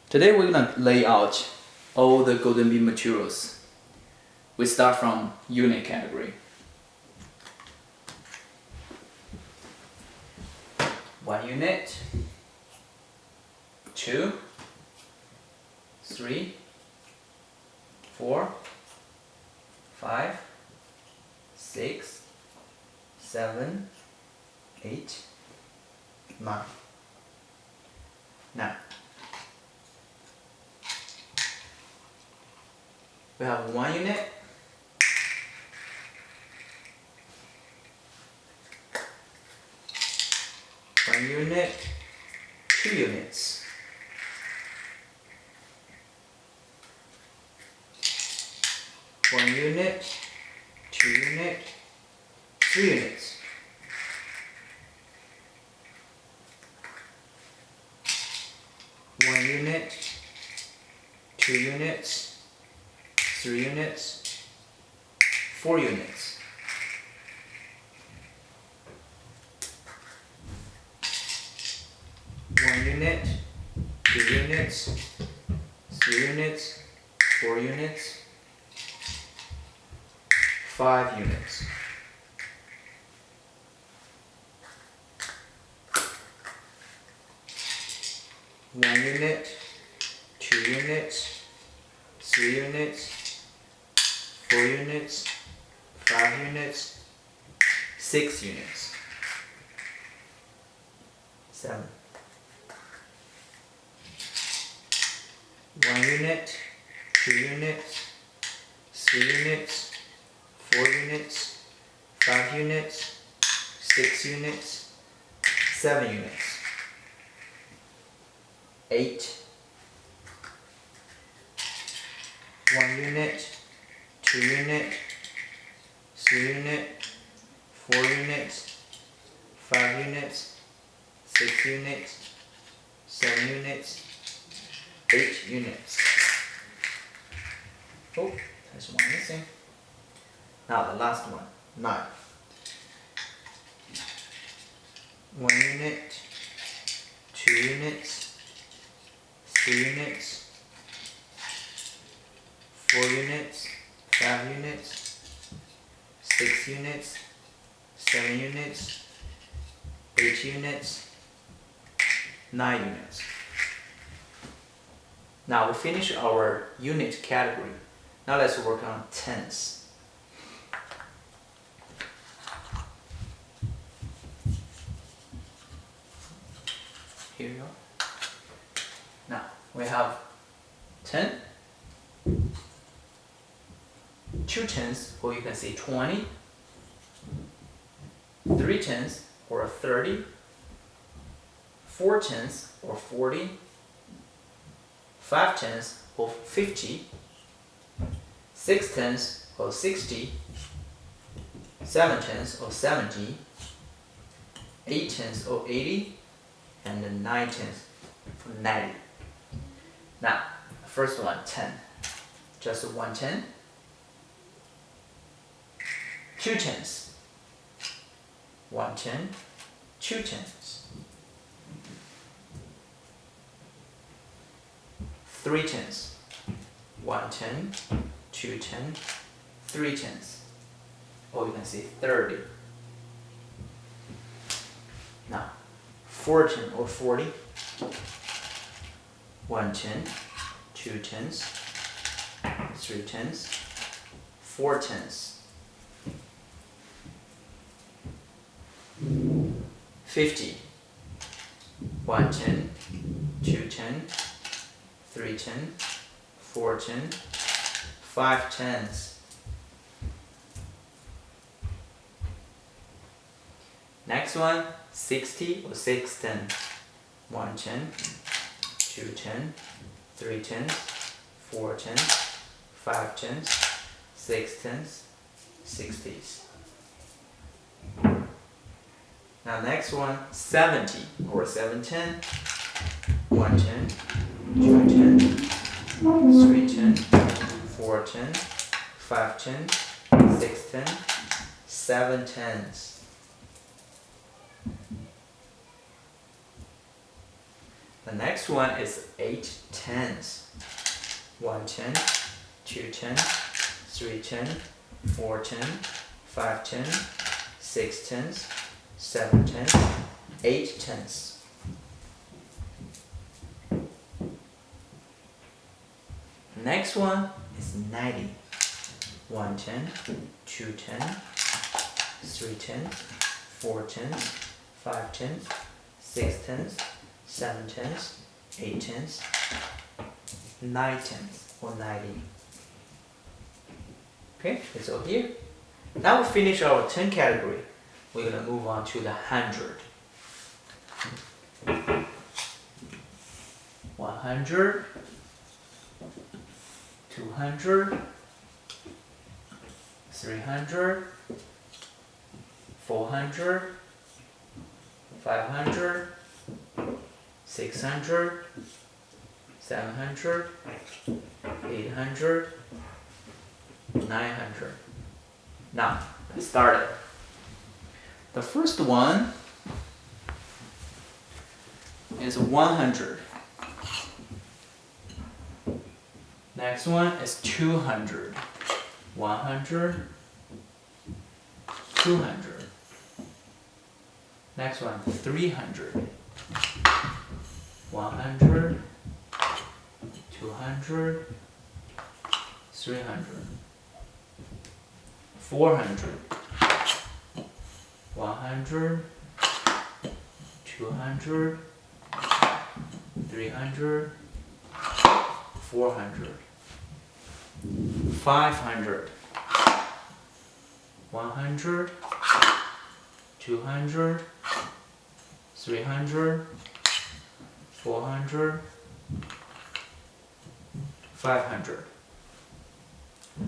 Today we're gonna lay out all the golden bead materials. We start from unit category. 1 unit, 2, 3, 4, 5, 6, 7, 8, 9. Now, we have 1 unit, 1 unit, 2 units, 1 unit, 2 unit, 3 units, 1 unit, 2 units, 3 units, 4 units, 1 unit, 2 units, 3 units, 4 units, 5 units. One unit, 2 units, 3 units, 4 units, 5 units, 6 units, 7. 1 unit, 2 units, 3 units, 4 units, 5 units, 6 units, 7 units, 8. 1 unit, 2 unit, 3 unit, 4 units, 5 units, 6 units, 7 units, 8 units. Oh, there's one missing. Now the last one, 9. 1 unit, 2 units, 3 units, 4 units, 5 units, 6 units, 7 units, 8 units, 9 units. Now we finish our unit category. Now let's work on tens. Here you go. Now we have 10, 2 tens, or you can say 20, 3 tens, or 30, 4 tens, or 40, 5 tens, or 50, 6 tens, or 60, 7 tens, or 70, 8 tens, or 80, and 9 tens, or 90. Now, first one, 10. Just 1 10, 2 tens, 1 10, 2 tens, 3 tens, 1 10, 2 10, 3 tens, or you can say 30. Now, 4 10 or 40, 1 10, 2 tens, 3 tens, 4 tens, 50, 1 10, 2 10, 3 10, 4 10, 5 tens. Next one, 60 or 6 10, 1 10, 2 10, 3 tens, 4 tens, 5 tens, 6 tens, 60s. Now next one, 70 or 7 10, 1 10, 2 10, 3 10, 4 10, 5 10, 6 10, 7 tens. The next one is 8 tens. 1 10, 2 10, 3 10, 4 10, 5 10, 6 tens, 7 tens, 8 tens. Next one is 90. 1 10, 2 10, 3 10, 4 10, 5 10, 6 10, 7 10, 8 10, 9 10 or 90. Okay, it's all here. Now we finish our 10 category. We're gonna move on to the 100. 100, 200, 300, 400, 500, 600, 700, 800, 900. Now, let's start it. The first one is 100. Next one is 200. 100, 200. Next one, 300. 100, 200, 300. 400. 100, 200, 300, 400. 500. 100, 200, 300, 400, 500.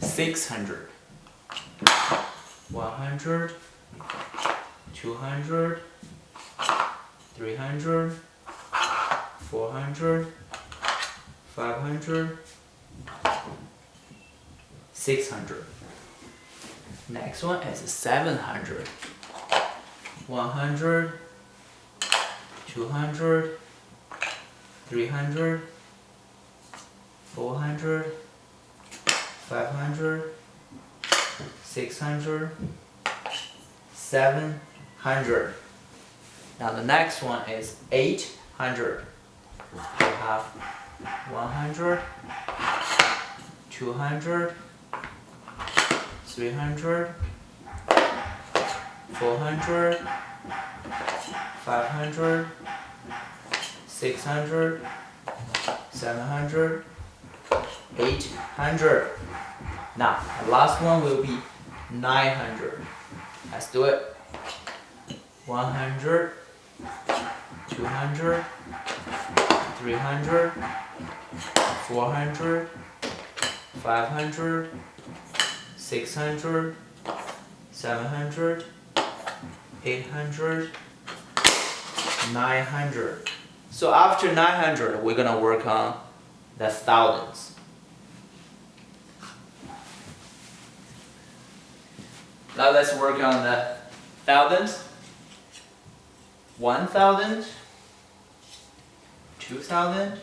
600. 100, 200, 300, 400, 500, 600. Next one is 700. 100, 200, 300, 400, 500, 600, 700. Now the next one is 800. We have 100, 200, 300, 400, 500, 600, 700, 800. Now, the last one will be 900. Let's do it. 100, 200, 300, 400, 500, 600, 700, 800, 900. So after 900, we're gonna work on the thousands. Now let's work on the thousands. 1,000, 2,000,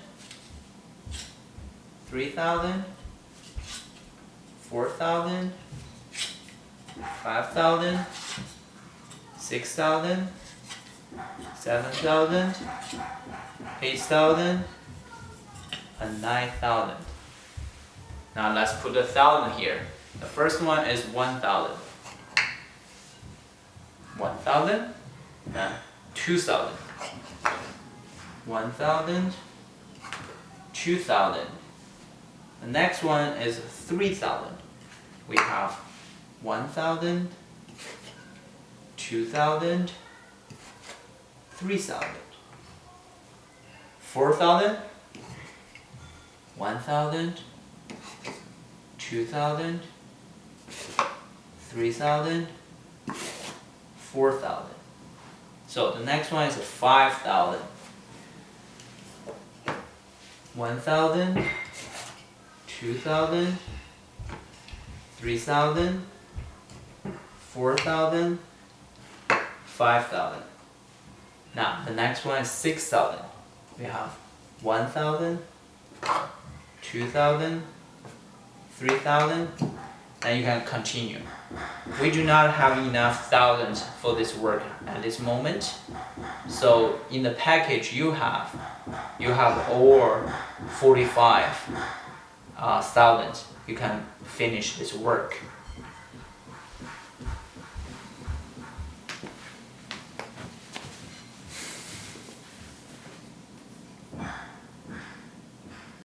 3,000, 4,000, 5,000, 6,000, 7,000, 8,000, and 9,000. Now let's put the thousand here. The first one is 1,000. 1,000, then 2,000. 1,000, 2,000. The next one is 3,000. We have 1,000, 2,000, 3,000. 4,000, 1,000, 2,000, 3,000, 4,000. So the next one is 5,000. 1,000, 2,000, 3,000, 4,000, 5,000. Now the next one is 6,000. We have 1,000, 2,000, 3,000, and you can continue. We do not have enough thousands for this work at this moment. So in the package you have over 45,000. You can finish this work.